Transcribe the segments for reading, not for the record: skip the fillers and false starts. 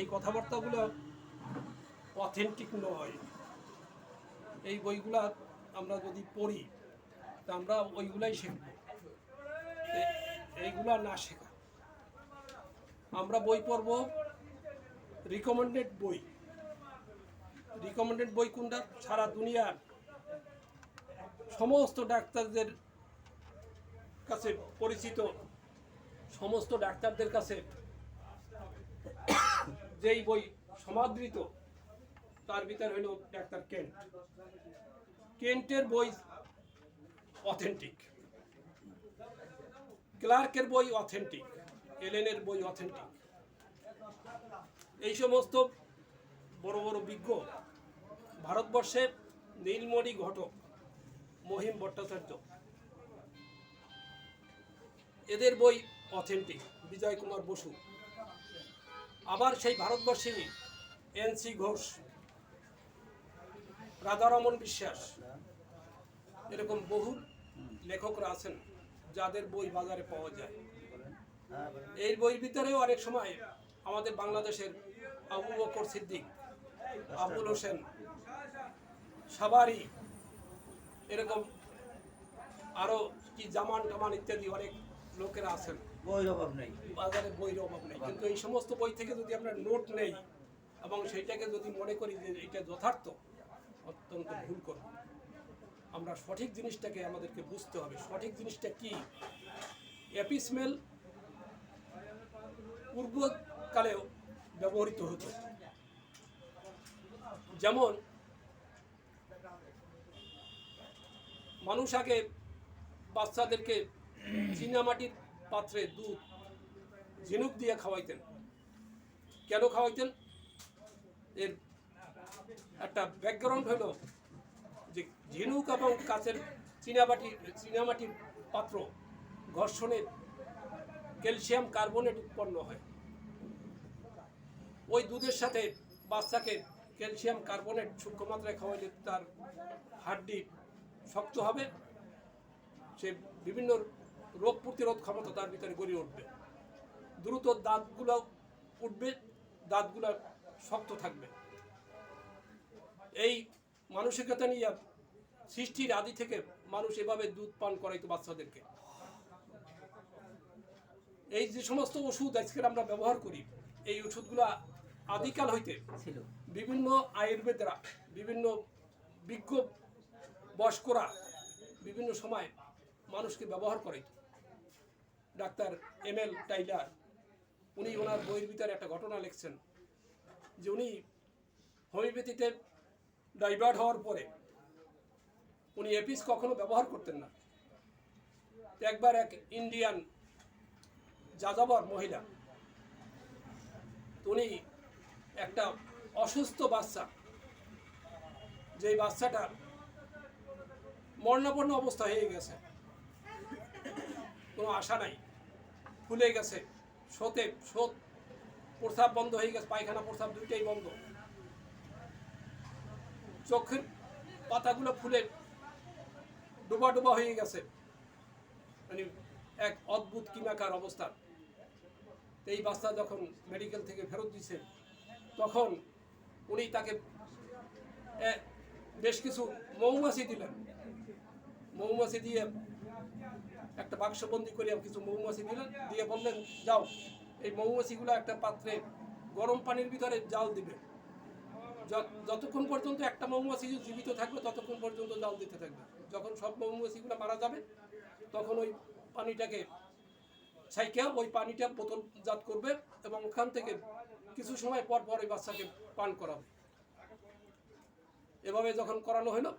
এই কথাবার্তাগুলো অথেন্টিক নয়। এই বইগুলা আমরা যদি পড়ি তা আমরা ওইগুলাই শিখব, এইগুলা না শেখা। আমরা বই পড়ব রিকমেন্ডেড বই। রিকমেন্ডেড বই কোনটা? সারা দুনিয়ার সমস্ত ডাক্তারদের কাছে পরিচিত, সমস্ত ডাক্তারদের কাছে যেই বই সমাদৃত তার ভিতর হইল ডাক্তার কেন্ট। কেন্টের বই অথেন্টিক, ক্লার্কের বই অথেন্টিক, এলেনের বই অথেন্টিক। এই সমস্ত বড় বড় বিজ্ঞ ভারতবর্ষে নীলমণি ঘটক, মহিম ভট্টাচার্য, এদের বই অথেন্টিক। বিজয় কুমার বসু, আবার সেই ভারতবর্ষে এন.সি. ঘোষ, রাধারমন বিশ্বাস, এরকম বহু লেখকরা আছেন যাদের বই বাজারে পাওয়া যায়। এই বইয়ের ভিতরেও অনেক সময় আমাদের বাংলাদেশের আবু বকর সিদ্দিক, আবুল হোসেন, সাবারি, এরকম আরো কি জামান টামান ইত্যাদি অনেক লোকেরা আছেন, বইয়ের অভাব নেই, বাজারে বইয়ের অভাব নেই। কিন্তু এই সমস্ত বই থেকে যদি আমরা নোট নেই এবং সেইটাকে যদি মনে করি যে এটা যথার্থ, অত্যন্ত ভুল করব। আমরা সঠিক জিনিসটাকে আমাদেরকে বুঝতে হবে। সঠিক জিনিসটা কি? অ্যাপিসমেল পূর্বকালেও ব্যবহৃত হতো। যেমন মানুষ আগে বাচ্চাদেরকে চীনামাটির পাত্রে দুধ ঝিনুক দিয়ে খাওয়াইতেন। কেন খাওয়াইতেন? এর একটা ব্যাকগ্রাউন্ড হলো যে ঝিনুক এবং কাচের চীনামাটির পাত্র ঘর্ষণে ক্যালসিয়াম কার্বনেট উৎপন্ন হয়। ওই দুধের সাথে বাচ্চাকে ক্যালসিয়াম কার্বনেট সূক্ষ্ম মাত্রায় খাওয়াইলে তার হাড্ডি শক্ত হবে, সে বিভিন্ন রোগ প্রতিরোধ ক্ষমতা তার ভিতরে গড়ে উঠবে, দ্রুত দাঁতগুলো উঠবে, দাঁতগুলো শক্ত থাকবে। এই মানসিকতা নিয়ে সৃষ্টির আদি থেকে মানুষ এভাবে দুধ পান করাইতো বাচ্চাদেরকে। এই যে সমস্ত ওষুধ আজকের আমরা ব্যবহার করি, এই ওষুধগুলো আদিকাল হইতে ছিল। বিভিন্ন আয়ুর্বেদরা, বিভিন্ন বিজ্ঞ বয়স্করা বিভিন্ন সময় মানুষকে ব্যবহার করাইত। Doctor ML. টাইলার, উনি ওনার বইয়ের ভিতরে একটা ঘটনা লিখছেন যে উনি হোমিওপ্যাথিতে ডাইভার্ট হওয়ার পরে উনি এপিস কখনো ব্যবহার করতেন না। একবার এক ইন্ডিয়ান যাযাবর মহিলা, উনি একটা অসুস্থ বাচ্চা, যেই বাচ্চাটা মরণাপন্ন অবস্থা হয়ে গেছে, কোনো আশা নাই, ফুলে গেছে, শোধ প্রস্রাব বন্ধ হয়ে গেছে, পায়খানা প্রস্রাব দুইটাই বন্ধ, চোখের পাতাগুলো ফুলে ডোবা ডোবা হয়ে গেছে, মানে এক অদ্ভুত কিমাকার অবস্থা। এই বাচ্চা যখন মেডিকেল থেকে ফেরত দিছে, তখন উনি তাকে বেশ কিছু মৌমাছি দিলেন। মৌমাছি দিয়ে একটা বাক্সবন্দি করে কিছু মৌমাছি দিলেন, দিয়ে বললেন যাও এই মৌমাছিগুলো একটা পাত্রে গরম পানির ভিতরে জাল দিবে, যতক্ষণ পর্যন্ত একটা মৌমাছি জীবিত থাকবে ততক্ষণ পর্যন্ত জাল দিতে থাকবে। যখন সব মৌমাছিগুলো মারা যাবে তখন ওই পানিটাকে ছাইকে ওই পানিটা বোতলজাত করবে এবং ওখান থেকে কিছু সময় পর পর ওই বাচ্চাকে পান করাবে। এভাবে যখন করানো হলো,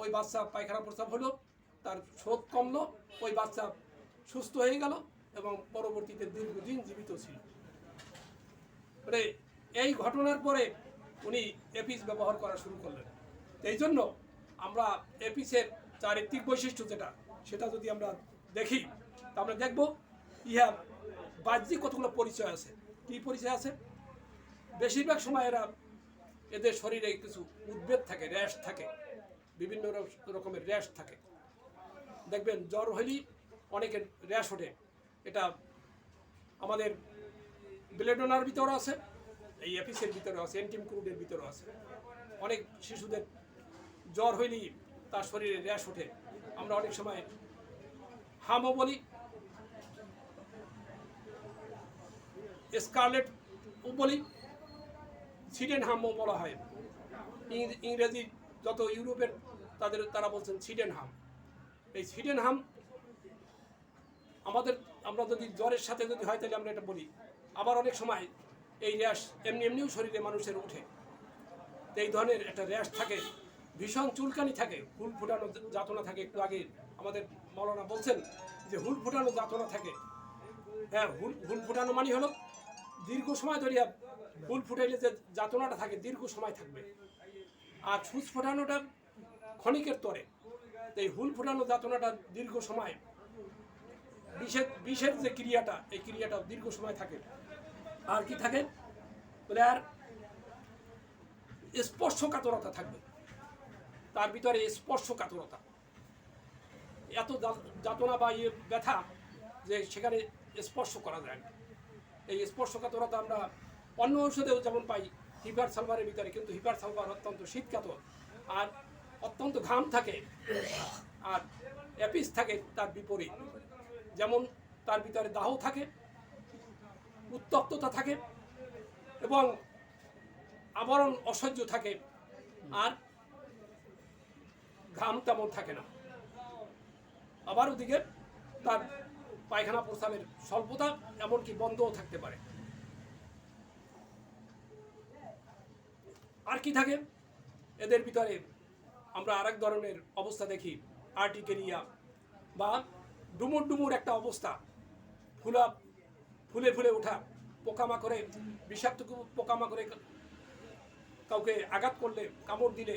ওই বাচ্চা পায়খানা প্রস্রাব হলো, তার শোধ কমলো, ওই বাচ্চা সুস্থ হয়ে গেল এবং পরবর্তীতে দীর্ঘদিন জীবিত ছিল। মানে এই ঘটনার পরে উনি এপিস ব্যবহার করা শুরু করলেন। এই জন্য আমরা এপিসের চারিত্রিক বৈশিষ্ট্য সেটা যদি আমরা দেখি, তা আমরা দেখব ইহা বাহ্যিক কতগুলো পরিচয় আছে। কি পরিচয় আছে? বেশিরভাগ সময় এদের শরীরে কিছু উদ্বেগ থাকে, র্যাশ থাকে, বিভিন্ন রকমের র্যাশ থাকে। দেখবেন জ্বর হলেই অনেকের র্যাশ ওঠে। এটা আমাদের বেলেডোনার ভিতরে আছে এই অ্যাপিসের ভিতরে আছে, এন্টিমক্রুডের ভিতরে আছে। অনেক শিশুদের জ্বর হইলেই তার শরীরে র্যাশ ওঠে, আমরা অনেক সময় হামও বলি, স্কারলেট বলি, সিডেন হামও বলা হয়। ইংরেজি যত ইউরোপের তারা বলছেন সিডেন হাম। এই সিডেন হাম আমরা যদি জ্বরের সাথে যদি হয় তাহলে আমরা এটা বলি। আবার অনেক সময় এই র্যাশ এমনিও শরীরে মানুষের ওঠে। তো এই ধরনের একটা র্যাশ থাকে, ভীষণ চুলকানি থাকে, হুল ফুটানো যাতনা থাকে। একটু আগে আমাদের মৌলানা বলছেন যে হুল ফুটানো যাতনা থাকে। হ্যাঁ, হুল ফুটানো মানে হলো দীর্ঘ সময় ধরিয়া হুল ফুটাইলে যে যাতনাটা থাকে দীর্ঘ সময় থাকবে, আর ছুঁচ ফোটানোটা ক্ষণিকের তরে। এই হুল ফোটানো যাতনাটা দীর্ঘ সময়, বিষের যে ক্রিয়াটা, এই ক্রিয়াটা দীর্ঘ সময় থাকে। আর কি থাকে বলে, আর স্পর্শকাতরতা থাকবে, তার ভিতরে স্পর্শকাতরতা, এত যাতনা বা ব্যথা যে সেখানে স্পর্শ করা যায় না। এই স্পর্শকাতরতা আমরা অন্য ঔষধেও যেমন পাই হিপার সালভারের ভিতরে, কিন্তু হিপার সালভার অত্যন্ত শীতকাতর আর অত্যন্ত ঘাম থাকে। আর অ্যাপিস থাকে তার বিপরীত, যেমন তার ভিতরে দাহ থাকে, উত্তপ্ততা থাকে এবং আবরণ অসহ্য থাকে, আর ঘাম তেমন থাকে না। আবার ওদিকে তার পায়খানা প্রস্রাবের স্বল্পতা, এমনকি বন্ধও থাকতে পারে। আর কি থাকে এদের ভিতরে, আমরা আরেক ধরনের অবস্থা দেখি, আর্টিকেরিয়া বা ডুমুর ডুমুর একটা অবস্থা, ফুলে ফুলে ওঠা, পোকামাকড়ে, বিষাক্ত পোকামাকড়ে কাউকে আঘাত করলে, কামড় দিলে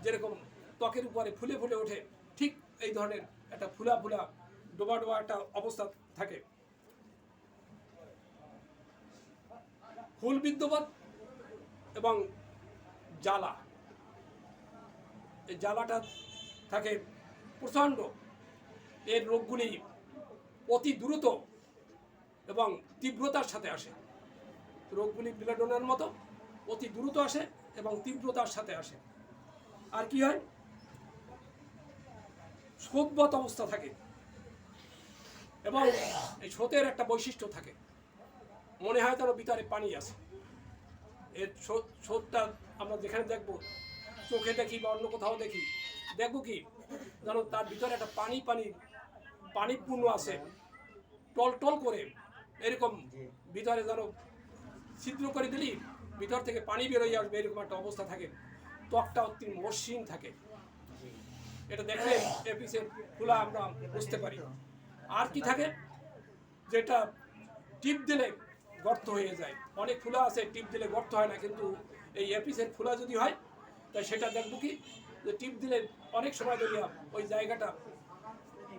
যেরকম ত্বকের উপরে ফুলে ফুলে ওঠে, ঠিক এই ধরনের একটা ফুলা ফুলা ডোবা ডোবা একটা অবস্থা থাকে। হুল বিদ্যমান এবং জ্বালা, এই জ্বালাটা থাকে প্রচণ্ড। এর রোগগুলি অতি দ্রুত এবং তীব্রতার সাথে আসে। রোগগুলি বিলেডোনার মতো অতি দ্রুত আসে এবং তীব্রতার সাথে আসে। আর কি হয়, শোথবৎ অবস্থা থাকে, এবং এই শোথের একটা বৈশিষ্ট্য থাকে, মনে হয় তার ভিতরে পানি আছে। এর শোথটা আমরা যেখানে দেখবো, চোখে দেখি বা অন্য কোথাও দেখবো কি যেন তার ভিতরে একটা পানিপূর্ণ আছে, টল টল করে, এরকম ভিতরে যেন ছিদ্র করে দিলি ভিতর থেকে পানি বেরোয় আসবে, এরকম একটা অবস্থা থাকে। ত্বকটা অতি মসৃণ থাকে, এটা দেখলে অ্যাপিসের ফুলা আমরা বুঝতে পারি। আর কি থাকে, যেটা টিপ দিলে গর্ত হয়ে যায়। অনেক ফুলা আছে টিপ দিলে গর্ত হয় না, কিন্তু এই অ্যাপিসের ফুলা যদি হয় তাই সেটা দেখবো কি যে টিপ দিলে অনেক সময় ধরিয়া ওই জায়গাটা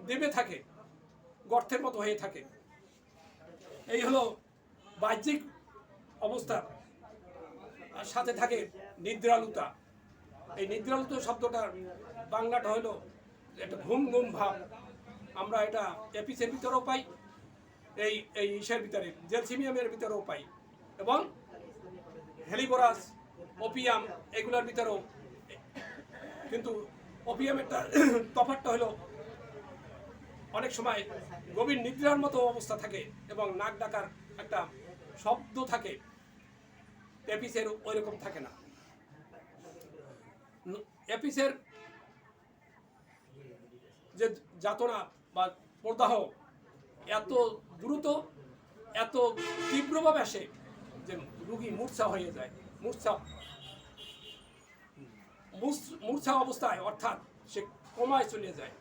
দেবে থাকে, গর্তের মতো হয়ে থাকে। এই হলো বাহ্যিক অবস্থা। আর সাথে থাকে নিদ্রালুতা। এই নিদ্রালুতা শব্দটার বাংলাটা হলো একটা ঘুম ঘুম ভাব। আমরা এটা অ্যাপিসের ভিতরেও পাই, এই ইসের ভিতরে জেলসিমিয়ামের ভিতরেও পাই, এবং হেলিবোরাস, ওপিয়াম এগুলোর ভিতরেও। কিন্তু ওপিয়ামেরটা তফাৎটা হলো অনেক সময় গভীর নিদ্রার মতো অবস্থা থাকে এবং নাক ডাকার একটা শব্দ থাকে, অ্যাপিসের ওইরকম থাকে না। অ্যাপিসের যে যাতনা বা প্রদাহ এত দ্রুত, এত তীব্রভাবে আসে যে রোগী মূর্ছা হয়ে যায়। মূর্ছা অবস্থায়, অর্থাৎ সে কমায় চলে যায়,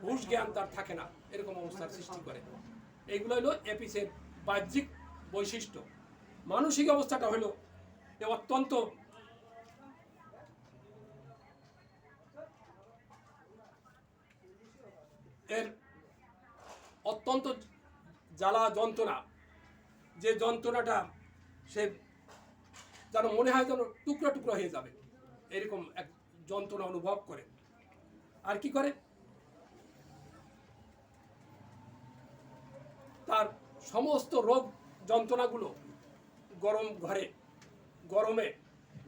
হুঁশ জ্ঞান তার থাকে না, এরকম অবস্থার সৃষ্টি করে। এইগুলো হলো অ্যাপিসের বাহ্যিক বৈশিষ্ট্য। মানসিক অবস্থাটা হলো অত্যন্ত জ্বালা যন্ত্রণা, যে যন্ত্রণাটা সে যেন মনে হয় যেন টুকরা টুকরা হয়ে যাবে, এরকম এক যন্ত্রণা অনুভব করে। আর কি করে, তার সমস্ত রোগ যন্ত্রণাগুলো গরম ঘরে গরমে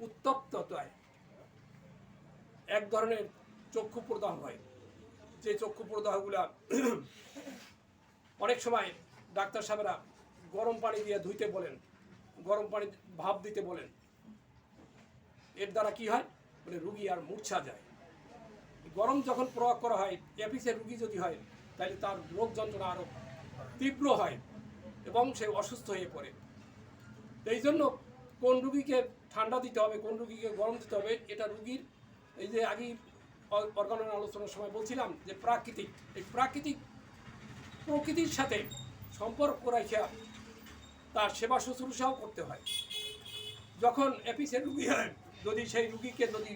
উত্তপ্ততায় এক ধরনের চক্ষু প্রদাহ হয়, যে চক্ষু প্রদাহগুলা অনেক সময় ডাক্তার সাহেবরা গরম পানি দিয়ে ধুইতে বলেন, গরম পানি ভাপ দিতে বলেন। এর দ্বারা কি হয়, মানে রুগী আর মূর্ছা যায়। গরম যখন প্রয়োগ করা হয়, অ্যাপিসের রুগী যদি হয়, তাহলে তার রোগ যন্ত্রণা আরও তীব্র হয় এবং সে অসুস্থ হয়ে পড়ে। এই জন্য কোন রুগীকে ঠান্ডা দিতে হবে, কোন রুগীকে গরম দিতে হবে, এটা রুগীর, এই যে আগেই অর্গানের আলোচনার সময় বলছিলাম যে এই প্রকৃতির সাথে সম্পর্ক রাখা তার সেবা শুশ্রূষাও করতে হয়। যখন অ্যাপিসের রুগী হয়, যদি সেই রুগীকে যদি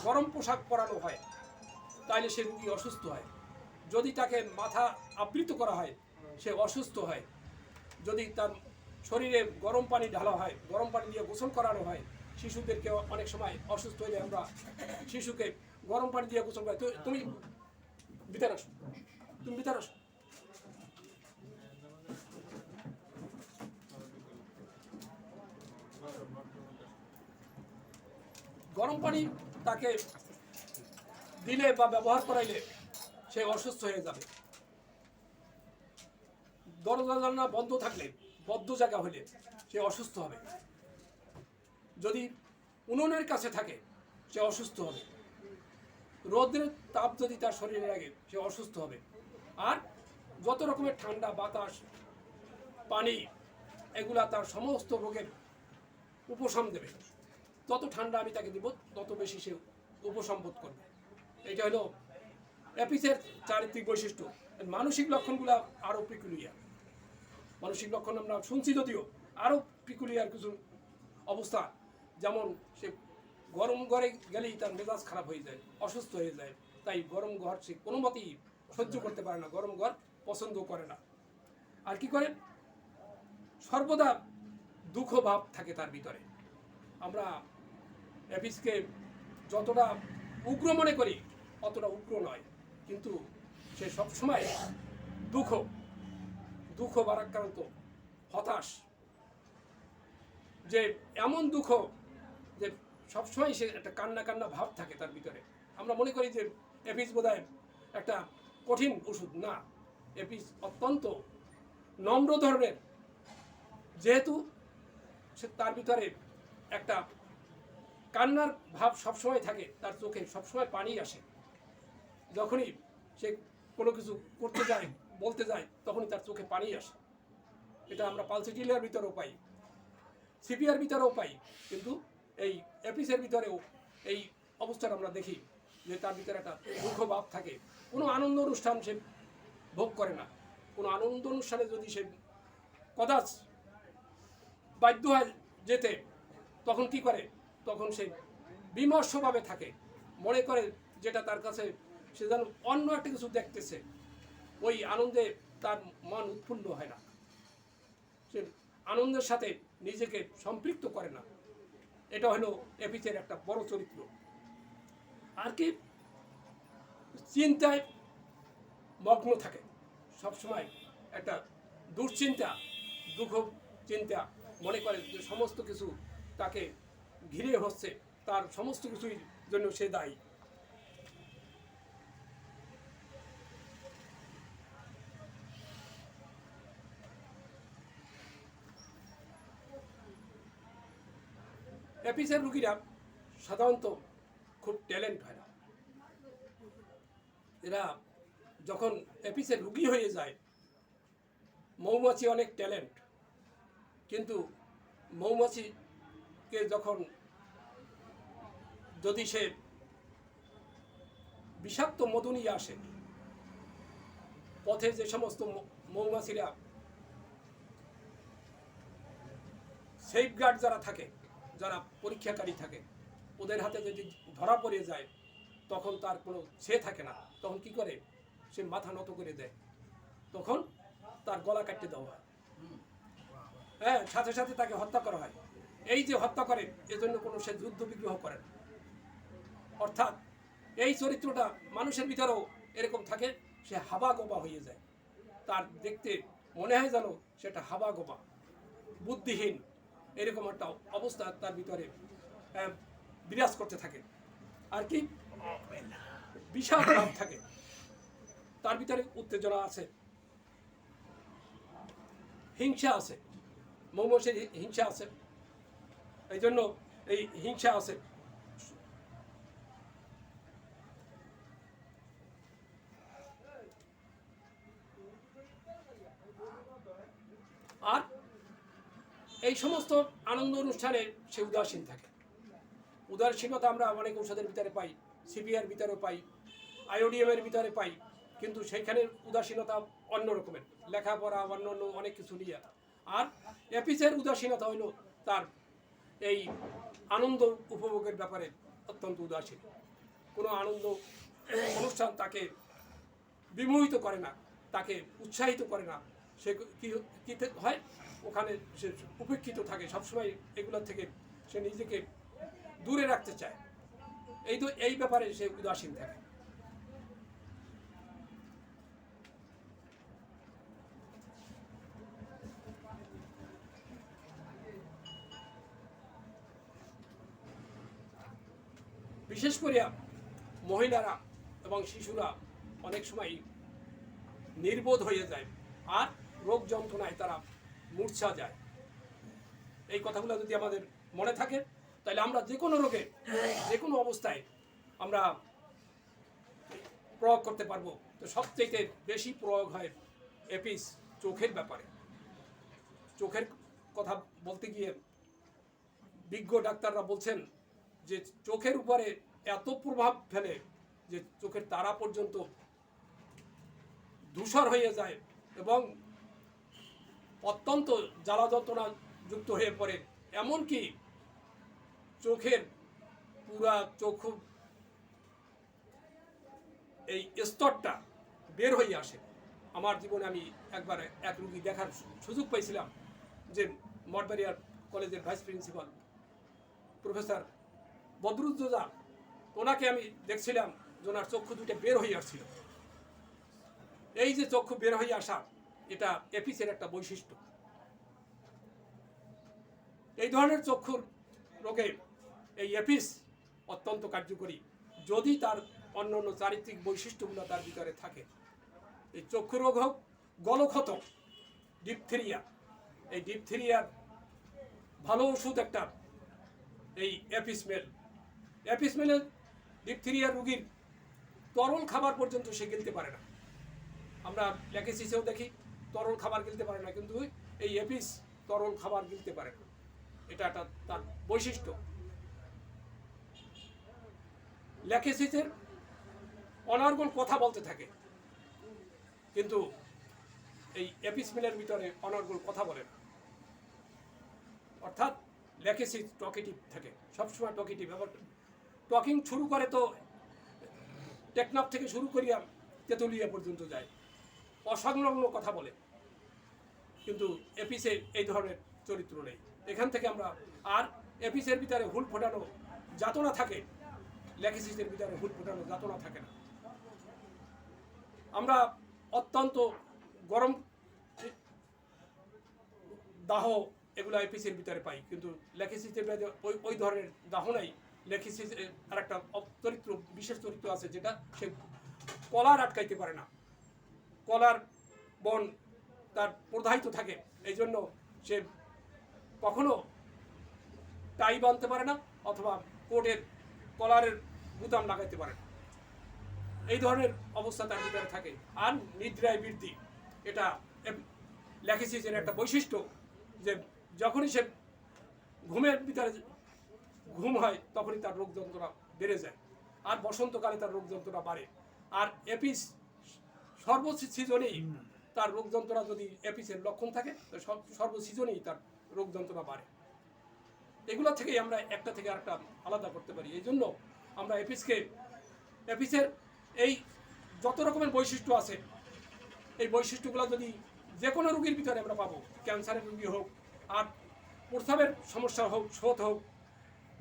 গরম পোশাক পরানো হয়, তাহলে সে রুগী অসুস্থ হয়। যদি তাকে মাথা আবৃত করা হয়, সে অসুস্থ হয়। যদি তার শরীরে গরম পানি ঢালা হয়, গরম পানি দিয়ে গোসল করানো হয়, শিশুদেরকে অনেক সময় অসুস্থ হলে আমরা শিশুকে গরম পানি দিয়ে গোসল করাই। তুমি ভিতরে আসো, তুমি ভিতরে আসো। গরম পানি তাকে দিলে বা ব্যবহার করাইলে সে অসুস্থ হয়ে যাবে। দরজা জানলা বন্ধ থাকলে, বদ্ধ জায়গা হলে সে অসুস্থ হবে। যদি উনুনের কাছে থাকে, সে অসুস্থ হবে। রোদের তাপ যদি তার শরীরে লাগে, সে অসুস্থ হবে। আর যত রকমের ঠান্ডা বাতাস, পানি, এগুলা তার সমস্ত রোগের উপশম দেবে। যত ঠান্ডা আমি তাকে দিব, তত বেশি সে উপশম বোধ করবে। এটা হলো অ্যাপিসের চারিত্রিক বৈশিষ্ট্য। মানসিক লক্ষণগুলো আরও পিকুলিয়ার। মানসিক লক্ষণ আমরা শুনছি, যদিও আরও পিকুলিয়ার কিছু অবস্থা, যেমন সে গরম ঘরে গেলেই তার মেজাজ খারাপ হয়ে যায়, অসুস্থ হয়ে যায়। তাই গরম ঘর সে কোনো মতেই সহ্য করতে পারে না, গরম ঘর পছন্দ করে না। আর কি করে, সর্বদা দুঃখ ভাব থাকে তার ভিতরে। আমরা অ্যাপিসকে যতটা উগ্র মনে করি, অতটা উগ্র নয়, কিন্তু সে সবসময় দুঃখ ভারাক্রান্ত, হতাশ, যে এমন দুঃখ যে সবসময় সে একটা কান্না ভাব থাকে তার ভিতরে। আমরা মনে করি যে অ্যাপিস বোধহয় একটা কঠিন ওষুধ। না, অ্যাপিস অত্যন্ত নম্র ধরনের, যেহেতু সে তার ভিতরে একটা কান্নার ভাব সবসময় থাকে, তার চোখে সবসময় পানি আসে। যখনই সে কোনো কিছু করতে যায়, বলতে যায়, তখনই তার চোখে পানি আসে। এটা আমরা পালসিটিলিয়ার ভিতরেও পাই, সিপিআর ভিতরেও পাই, কিন্তু এই অ্যাপিসের ভিতরেও এই অবস্থাটা আমরা দেখি যে তার ভিতরে একটা দুঃখ ভাব থাকে। কোনো আনন্দ অনুষ্ঠান সে ভোগ করে না। কোনো আনন্দ অনুষ্ঠানে যদি সে কদাচ বাধ্য হয় যেতে, তখন কি করে, তখন সে বিমর্ষভাবে থাকে, মনে করে যেটা তার কাছে সে যেন অন্য একটা কিছু দেখতেছে। ওই আনন্দে তার মন উৎফুল্ল হয় না, সে আনন্দের সাথে নিজেকে সম্পৃক্ত করে না। এটা হলো অ্যাপিসের একটা বড় চরিত্র। আর কি, চিন্তায় মগ্ন থাকে সবসময়, একটা দুশ্চিন্তা, দুঃখ চিন্তা, মনে করে যে সমস্ত কিছু তাকে ঘিরে হচ্ছে, তার সমস্ত কিছুর জন্য সে দায়ী। অ্যাপিসের রুগীরা সাধারণত খুব ট্যালেন্ট হয় না। এরা যখন অ্যাপিসের রুগী হয়ে যায়, মৌমাছি অনেক ট্যালেন্ট, কিন্তু মৌমাছিকে যখন যদি সে বিষাক্ত মধু নিয়ে আসে, পথে যে সমস্ত মৌমাছিরা সেফগার্ড যারা থাকে, যারা পরীক্ষাকারী থাকে, ওদের হাতে যদি ধরা পড়ে যায়, তখন তার কোনো সে থাকে না। তখন কি করে, সে মাথা নত করে দেয়, তখন তার গলা কাটতে দেওয়া হয়। হ্যাঁ, সাথে সাথে তাকে হত্যা করা হয়। এই যে হত্যা করে, এজন্য কোনো সে যুদ্ধ বিগ্রহ করে না। অর্থাৎ এই চরিত্রটা মানুষের ভিতরেও এরকম থাকে, সে হাবা গোবা হয়ে যায়। তার দেখতে মনে হয় যেন সেটা হাবা গোবা, বুদ্ধিহীন। এরকম একটা অবস্থা তার ভিতরে বিরাজ করতে থাকে। আর কি বিষাদ ভাব থাকে, তার ভিতরে উত্তেজনা আছে, হিংসা আছে, মৌমাছির হিংসা আছে, এই জন্য এই হিংসা আছে। আর এই সমস্ত আনন্দ অনুষ্ঠানে সে উদাসীন থাকে। উদাসীনতা আমরা অনেক ঔষধের ভিতরে পাই, সিপিআর ভিতরে পাই, আইওডিএমের ভিতরে পাই, কিন্তু সেইখানে উদাসীনতা অন্য রকমের, লেখাপড়া অন্য অন্য অনেক কিছু নিয়ে। আর এপিসের উদাসীনতা হইল তার এই আনন্দ উপভোগের ব্যাপারে অত্যন্ত উদাসীন। কোনো আনন্দ অনুষ্ঠান তাকে বিমোহিত করে না, তাকে উৎসাহিত করে না। সে কী হয়, ওখানে সে উপেক্ষিত থাকে, সবসময় এগুলোর থেকে সে নিজেকে দূরে রাখতে চায়। এই ব্যাপারে সে উদাসীন থাকে। বিশেষ করে মহিলারা এবং শিশুরা অনেক সময় নির্বোধ হয়ে যায় আর রোগ যন্ত্রণায় তারা মূর্ছা যায়। এই কথাগুলো যদি আমাদের মনে থাকে, তাহলে আমরা যে কোনো রোগে, যে কোনো অবস্থায় আমরা প্রয়োগ করতে পারবো। তো সবচেয়ে বেশি প্রয়োগ হয় এপিস চোখের ব্যাপারে। চোখের কথা বলতে গিয়ে বিজ্ঞ ডাক্তাররা বলছেন যে চোখের উপরে এত প্রভাব ফেলে যে চোখের তারা পর্যন্ত ধূসর হয়ে যায় এবং অত্যন্ত জ্বালা যন্ত্রণা যুক্ত হয়ে পড়ে। এমনকি চোখের পুরা চোখ এই স্তরটা বের হয়ে আসে। আমার জীবনে আমি একবার এক রুগী দেখার সুযোগ পাইছিলাম, যে মঠবাড়িয়া কলেজের ভাইস প্রিন্সিপাল প্রফেসর বদরুদ্দোজা, ওনাকে আমি দেখছিলাম যে ওনার চক্ষু দুটো বের হয়ে আসছিল। এই যে চক্ষু বের হয়ে আসা, এটা এপিসের একটা বৈশিষ্ট্য। এই ধরনের চক্ষুর রোগে এই এপিস অত্যন্ত কার্যকরী, যদি তার অন্য অন্য চারিত্রিক বৈশিষ্ট্যগুলো তার ভিতরে থাকে। এই চক্ষু রোগ হোক, গলক্ষত, ডিপথেরিয়া, এই ডিপথেরিয়ার ভালো ওষুধ একটা এই এপিসমেল। এপিসমেলের ডিপথেরিয়া রোগীর তরল খাবার পর্যন্ত সে গিলতে পারে না। আমরা ল্যাকেসিসেও দেখি তরল খাবার গিলতে পারে না, কিন্তু এই এপিস তরল খাবার গিলতে পারে না। এটা একটা তার বৈশিষ্ট্য। ল্যাকেসিসের অনর্গল কথা বলতে থাকে, কিন্তু এই এপিসমেলের ভিতরে অনর্গল কথা বলে না। অর্থাৎ ল্যাকেসিস টকেটিভ থাকে, সবসময় টকেটিভ। আবার টকিং শুরু করে তো টেকনাফ থেকে শুরু করিয়া তেতুলিয়া পর্যন্ত যায়, অসংলগ্ন কথা বলে। কিন্তু এপিসে এই ধরনের চরিত্র নেই। এখান থেকে আমরা, আর এপিসের ভিতরে হুল ফোটানো যাতনা থাকে, ল্যাকেসিসের ভিতরে হুল ফোটানো যাতনা থাকে না। আমরা অত্যন্ত গরম দাহ এগুলো এপিসের ভিতরে পাই, কিন্তু ল্যাকেসিসের ভিতরে ওই ধরনের দাহ নাই। ল্যাকেসিস আর একটা চরিত্র, বিশেষ চরিত্র আছে, যেটা সে কলার আটকাইতে পারে না। কলার বন তার প্রদাহিত থাকে, এই জন্য সে কখনো টাই বাঁধতে পারে না, অথবা কোটের কলারের বুতাম লাগাইতে পারে না। এই ধরনের অবস্থা তার ভিতরে থাকে। আর নিদ্রায় বৃদ্ধি, এটা ল্যাকেসিসের একটা বৈশিষ্ট্য, যে যখনই সে ঘুমের ভিতরে ঘুম হয় তখনই তার রোগ যন্ত্রণা বেড়ে যায়, আর বসন্তকালে তার রোগ যন্ত্রণা বাড়ে। আর এপিস সর্ব সিজনেই তার রোগ যন্ত্রণা, যদি এপিসের লক্ষণ থাকে সর্ব সিজনেই তার রোগ যন্ত্রণা বাড়ে। এগুলো থেকেই আমরা একটা থেকে আরেকটা আলাদা করতে পারি। এই জন্য আমরা এপিসের এই যত রকমের বৈশিষ্ট্য আছে, এই বৈশিষ্ট্যগুলো যদি যে কোনো রোগীর ভিতরে আমরা পাবো, ক্যান্সারের রোগী হোক, আর প্রস্রাবের সমস্যা হোক, শোথ হোক,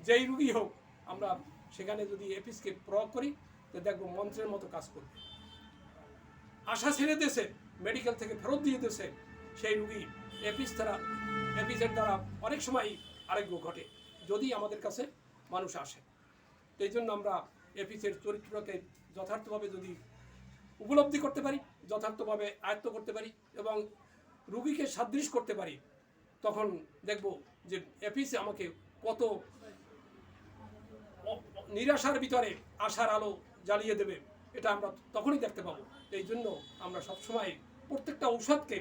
যেই রোগী হোক, আমরা সেখানে যদি এপিসকে প্রয়োগ করি, তো দেখবো মন্ত্রের মতো কাজ করবে। আশা ছেড়ে দিয়েছে, মেডিকেল থেকে ফেরত দিয়ে দিয়েছে সেই রোগী এপিসের দ্বারা অনেক সময় আরোগ্য ঘটে যদি আমাদের কাছে মানুষ আসে। এই জন্য আমরা এপিসের চরিত্রকে যথার্থভাবে যদি উপলব্ধি করতে পারি, যথার্থভাবে আয়ত্ত করতে পারি এবং রুগীকে সাদৃশ করতে পারি, তখন দেখব যে এপিসে আমাকে কত নিরাশার ভিতরে আশার আলো জ্বালিয়ে দেবে, এটা আমরা তখনই দেখতে পাবো। এই জন্য আমরা সবসময় প্রত্যেকটা ঔষধকে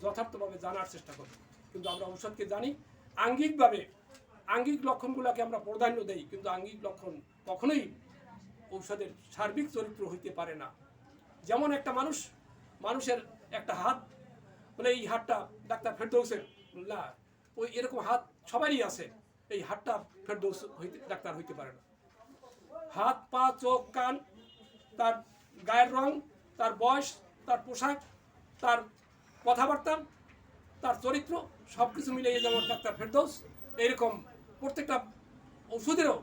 যথার্থভাবে জানার চেষ্টা করি। কিন্তু আমরা ঔষধকে জানি আঙ্গিকভাবে, আঙ্গিক লক্ষণগুলোকে আমরা প্রাধান্য দেই, কিন্তু আঙ্গিক লক্ষণ কখনোই ঔষধের সার্বিক চরিত্র হইতে পারে না। যেমন একটা মানুষের একটা হাত বলে এই হাতটা ডাক্তার ফেরদৌসের না, ওই এরকম হাত সবারই আছে, এই হাতটা ফেরদৌস হইতে ডাক্তার হইতে পারে না। হাত, পা, চোখ, কান, তার গায়ের রং, তার বয়স, তার পোশাক, তার কথাবার্তা, তার চরিত্র সব কিছু মিলিয়ে যেমন ডাক্তার ফেরদৌস, এইরকম প্রত্যেকটা ওষুধেরও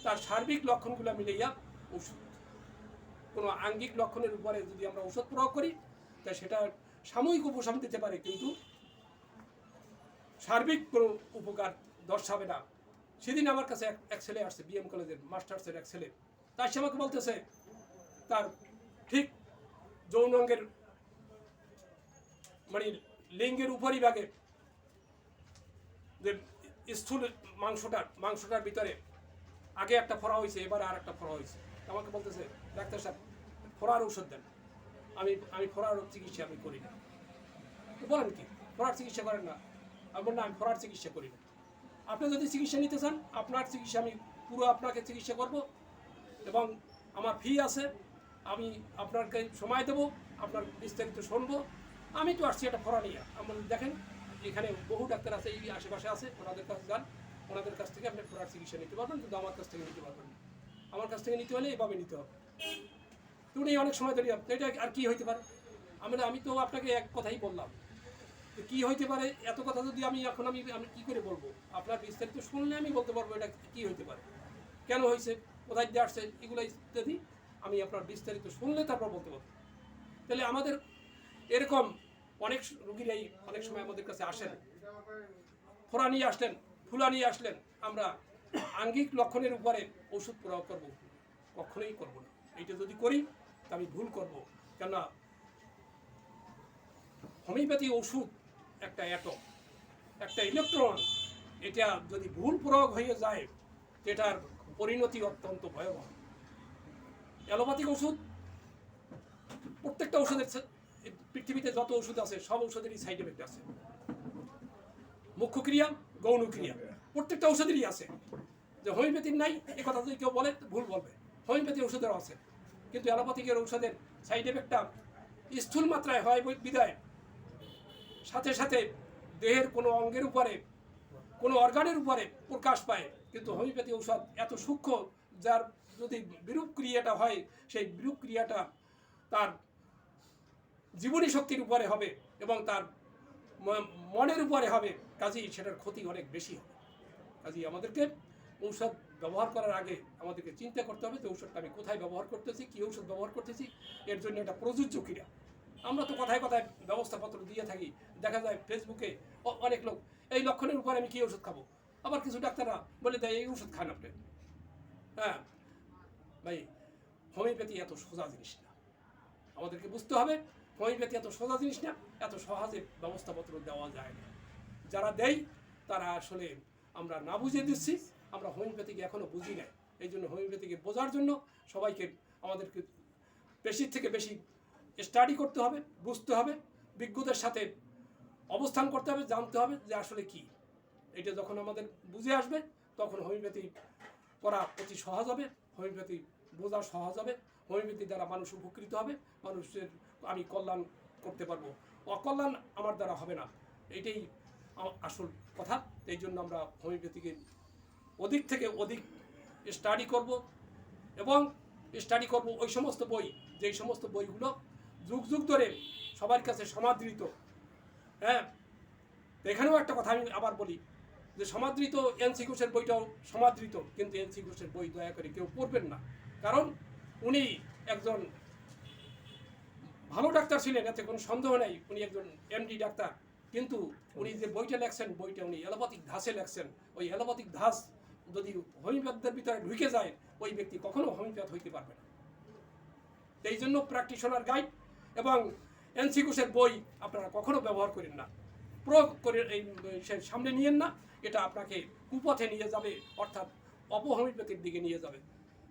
তার সার্বিক লক্ষণগুলো মিলিয়া ওষুধ। কোনো আঙ্গিক লক্ষণের উপরে যদি আমরা ওষুধ প্রয়োগ করি তা সেটা সাময়িক উপশম দিতে পারে, কিন্তু সার্বিক কোনো উপকার দর্শাবে না। সেদিন আমার কাছে এক ছেলে আসছে, বিএম কলেজের মাস্টার্সের এক ছেলে, তাই সে আমাকে বলতেছে তার ঠিক যৌনাঙ্গের মানে লিঙ্গের উপরিভাগে যে স্থূল মাংসটার ভিতরে আগে একটা ফোড়া হয়েছে, এবারে আর একটা ফোড়া হয়েছে। আমাকে বলতেছে ডাক্তার সাহেব ফোড়ার ঔষধ দেন। আমি ফোড়ার চিকিৎসা আমি করি না। বলেন কি ফোড়ার চিকিৎসা করেন না? আমি বললাম আমি ফোড়ার চিকিৎসা করি না। আপনি যদি চিকিৎসা নিতে চান আপনার চিকিৎসা আমি পুরো আপনাকে চিকিৎসা করব এবং আমার ফি আছে, আমি আপনাকে সময় দেবো, আপনার বিস্তারিত শুনবো। আমি তো আসছি একটা ফোড়া নিয়ে। আমার দেখেন এখানে বহু ডাক্তার আছে, এই আশেপাশে আছে, ওনাদের কাছে যান, ওনাদের কাছ থেকে আপনি ফোড়ার চিকিৎসা নিতে পারবেন, কিন্তু আমার কাছ থেকে নিতে পারবেন না। আমার কাছ থেকে নিতে হলে এভাবে নিতে হবে। তুমি অনেক সময় ধরে এটা আর কি হইতে পারে? আমি তো আপনাকে এক কথাই বললাম, কি হইতে পারে এত কথা যদি আমি কি করে বলবো? আপনার বিস্তারিত শুনলে আমি বলতে পারবো এটা কি হইতে পারে, কেন হয়েছে, কোথায় দিয়ে আসছে, এগুলো ইত্যাদি আমি আপনার বিস্তারিত শুনলে তারপর বলতে পারবো। তাহলে আমাদের এরকম অনেক রুগীরাই অনেক সময় আমাদের কাছে আসেন, ফোড়া নিয়ে আসলেন, ফুলা নিয়ে আসলেন, আমরা আঙ্গিক লক্ষণের উপরে ওষুধ প্রয়োগ করব? কখনোই করব না। এইটা যদি করি তা আমি ভুল করব। কেননা হোমিওপ্যাথি ওষুধ একটা অ্যাটম, একটা ইলেকট্রন, এটা যদি ভুল প্রয়োগ হয়ে যায় এটার পরিণতি অত্যন্ত ভয়াবহ। অ্যালোপ্যাথিক ওষুধ, প্রত্যেকটা ওষুধের, পৃথিবীতে যত ওষুধ আছে সব ওষুধেরই সাইড এফেক্ট আছে। মুখ্য ক্রিয়া, গৌণ ক্রিয়া প্রত্যেকটা ওষুধেরই আছে। যে হোমিওপ্যাথির নাই এ কথা যদি কেউ বলে ভুল বলবে, হোমিওপ্যাথি ওষুধেরও আছে, কিন্তু অ্যালোপ্যাথিকের ঔষধের সাইড এফেক্টটা স্থূল মাত্রায় হয় বিদায় সাথে সাথে দেহের কোনো অঙ্গের উপরে, কোনো অর্গানের উপরে প্রকাশ পায়। কিন্তু হোমিওপ্যাথি ঔষধ এত সূক্ষ্ম, যার যদি বিরূপ ক্রিয়াটা হয় সেই বিরূপ ক্রিয়াটা তার জীবনী শক্তির উপরে হবে এবং তার মনের উপরে হবে, কাজেই সেটার ক্ষতি অনেক বেশি হবে। কাজেই আমাদেরকে ঔষধ ব্যবহার করার আগে আমাদেরকে চিন্তা করতে হবে যে ঔষধটা আমি কোথায় ব্যবহার করতেছি, কী ঔষধ ব্যবহার করতেছি, এর জন্য একটা প্রযোজ্য ক্রিয়া। আমরা তো কথায় কথায় ব্যবস্থাপত্র দিয়ে থাকি, দেখা যায় ফেসবুকে অনেক লোক এই লক্ষণের উপরে আমি কী ওষুধ খাবো, আবার কিছু ডাক্তাররা বলে দেয় এই ওষুধ খান আপনি। হ্যাঁ ভাই, হোমিওপ্যাথি এত সোজা জিনিস না, আমাদেরকে বুঝতে হবে হোমিওপ্যাথি এত সোজা জিনিস না, এত সহজে ব্যবস্থাপত্র দেওয়া যায় না। যারা দেয় তারা আসলে আমরা না বুঝে দিচ্ছি, আমরা হোমিওপ্যাথিকে এখনও বুঝি না। এই জন্য হোমিওপ্যাথিকে বোঝার জন্য সবাইকে আমাদেরকে বেশির থেকে বেশি স্টাডি করতে হবে, বুঝতে হবে, বিজ্ঞদের সাথে অবস্থান করতে হবে, জানতে হবে যে আসলে কি। এটা যখন আমাদের বুঝে আসবে তখন হোমিওপ্যাথি করা অতি সহজ হবে, হোমিওপ্যাথি বোঝা সহজ হবে, হোমিওপ্যাথি দ্বারা মানুষ উপকৃত হবে, মানুষের আমি কল্যাণ করতে পারবো, অকল্যাণ আমার দ্বারা হবে না। এইটাই আসল কথা। এই জন্য আমরা হোমিওপ্যাথিকে অধিক থেকে অধিক স্টাডি করব এবং স্টাডি করব ওই সমস্ত বই, যেই সমস্ত বইগুলো যুগ যুগ ধরে সবার কাছে সমাদৃত। হ্যাঁ, এখানেও একটা কথা আমি আবার বলি যে সমাদৃত এনসি ঘোষের বইটাও সমাদৃত, কিন্তু এনসি ঘোষের বই দয়া করে কেউ পড়বেন না, কারণ উনি একজন ভালো ডাক্তার ছিলেন, এতে কোনো সন্দেহ নেই। উনি একজন এমডি ডাক্তার, কিন্তু উনি যে বইটা লেখছেন বইটা উনি অ্যালোপ্যাথিক ধাঁচে লেখছেন। ওই অ্যালোপ্যাথিক ধাঁচ যদি হোমিওপ্যাথদের ভিতরে ঢুকে যায় ওই ব্যক্তি কখনো হোমিওপ্যাথ হইতে পারবে না। এই জন্য প্র্যাকটিশনার গাইড এবং এনসি ঘোষের বই আপনারা কখনো ব্যবহার করেন না, প্রয়োগ করে এই সামনে নিয়েন না। এটা আপনাকে কুপথে নিয়ে যাবে, অর্থাৎ অপহোমিওপ্যাথির দিকে নিয়ে যাবে।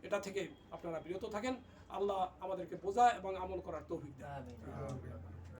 এটা থেকে আপনারা বিরত থাকেন। আল্লাহ আমাদেরকে বোঝা এবং আমল করার তৌফিক দেন।